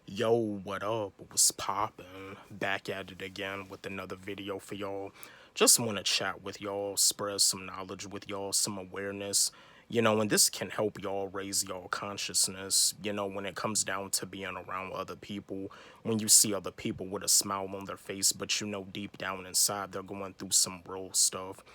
Yo, what up? What's poppin'? Back at it again with another video for y'all. Just want to chat with y'all, spread some knowledge with y'all, some awareness. And this can help y'all raise y'all consciousness, when it comes down to being around other people. When you see other people with a smile on their face, but deep down inside they're going through some real stuff.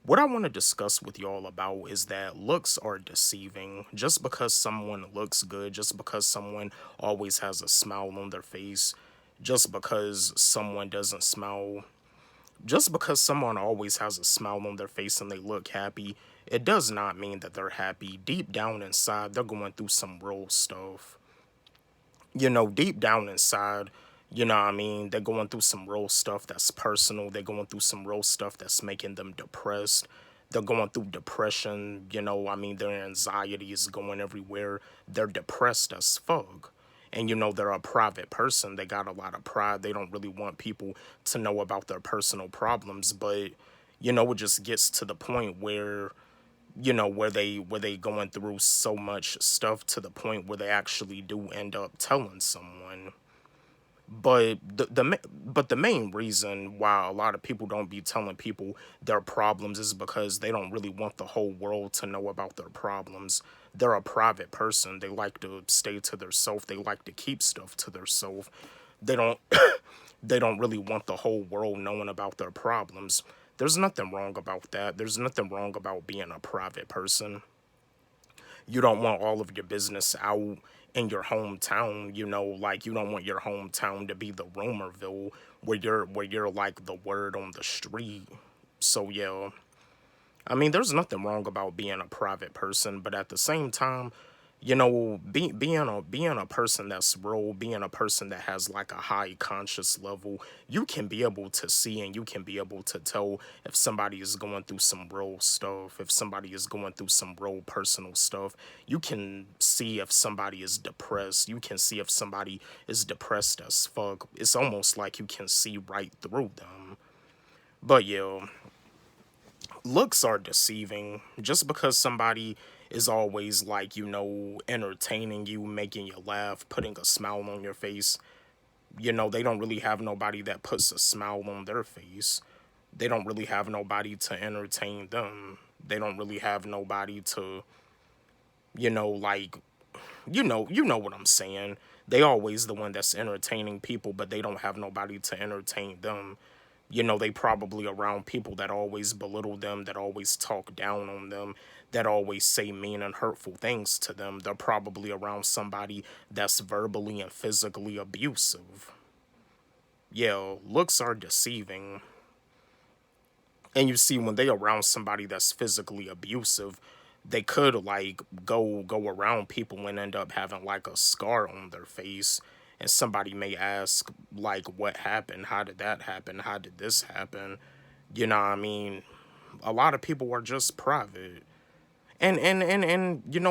What I want to discuss with y'all about is that looks are deceiving. Just because someone looks good, just because someone always has a smile on their face, just because someone doesn't smile, just because someone always has a smile on their face and they look happy, it does not mean that they're happy. Deep down inside, they're going through some real stuff. Deep down inside, they're going through some real stuff that's personal. They're going through some real stuff that's making them depressed. They're going through depression. Their anxiety is going everywhere. They're depressed as fuck. And they're a private person. They got a lot of pride. They don't really want people to know about their personal problems. But, it just gets to the point where where they going through so much stuff to the point where they actually do end up telling someone. But the main reason why a lot of people don't be telling people their problems is because they don't really want the whole world to know about their problems. They're a private person. They like to stay to themselves. They like to keep stuff to themselves. They don't they don't really want the whole world knowing about their problems. There's nothing wrong about that. There's nothing wrong about being a private person. You don't want all of your business out in your hometown, like you don't want your hometown to be the rumorville where you're like the word on the street. So yeah, there's nothing wrong about being a private person, but at the same time, being a person that's real, being a person that has like a high conscious level, you can be able to see and you can be able to tell if somebody is going through some real stuff, if somebody is going through some real personal stuff. You can see if somebody is depressed. You can see if somebody is depressed as fuck. It's almost like you can see right through them. But yeah, looks are deceiving. Just because somebody is always like, entertaining you, making you laugh, putting a smile on your face, they don't really have nobody that puts a smile on their face. They don't really have nobody to entertain them. They don't really have nobody to, like, you know what I'm saying. They always the one that's entertaining people, but they don't have nobody to entertain them. They probably around people that always belittle them, that always talk down on them, that always say mean and hurtful things to them. They're probably around somebody that's verbally and physically abusive. Yeah, looks are deceiving. And you see, when they around somebody that's physically abusive, they could like go around people and end up having like a scar on their face. And somebody may ask, like, what happened? How did that happen? How did this happen? You know what I mean? A lot of people are just private. And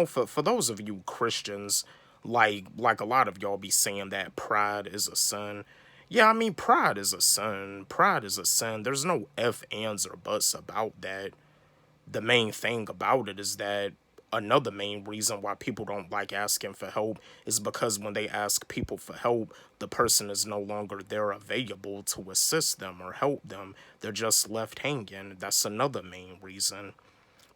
for those of you Christians, like a lot of y'all be saying that pride is a sin. Yeah, pride is a sin. Pride is a sin. There's no if, ands, or buts about that. The main thing about it is that another main reason why people don't like asking for help is because when they ask people for help, the person is no longer there available to assist them or help them. They're just left hanging. That's another main reason.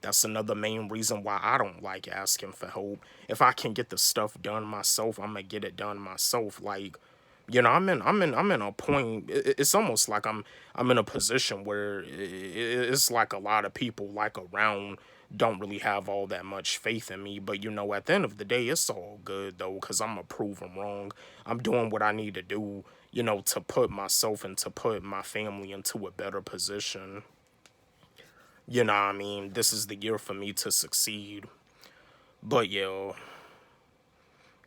That's another main reason why I don't like asking for help. If I can get the stuff done myself, I'm gonna get it done myself. Like, I'm in a point. It's almost like I'm in a position where it's like a lot of people like around don't really have all that much faith in me. But at the end of the day, it's all good though, cause I'm gonna prove them wrong. I'm doing what I need to do, to put myself and to put my family into a better position. This is the year for me to succeed. But you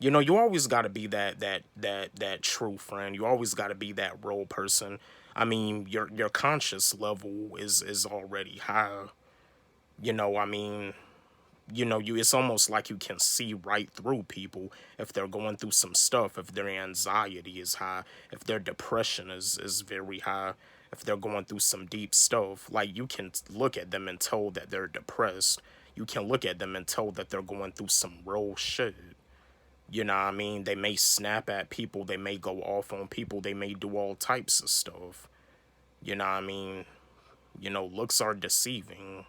always got to be that true friend. You always got to be that real person. Your conscious level is already high. You know, I mean, you it's almost like you can see right through people if they're going through some stuff, if their anxiety is high, if their depression is very high, if they're going through some deep stuff. Like, you can look at them and tell that they're depressed. You can look at them and tell that they're going through some real shit. You know what I mean? They may snap at people, they may go off on people, they may do all types of stuff. You know what I mean? Looks are deceiving.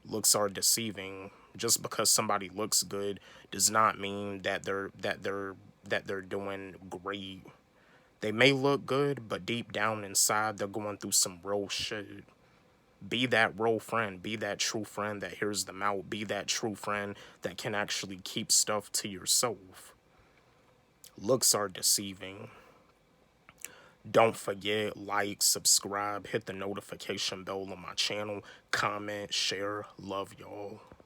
Looks are deceiving. Just because somebody looks good does not mean that they're doing great. They may look good, but deep down inside they're going through some real shit. Be that real friend. Be that true friend that hears them out. Be that true friend that can actually keep stuff to yourself. Looks are deceiving. Don't forget, like, subscribe, hit the notification bell on my channel, comment, share. Love y'all.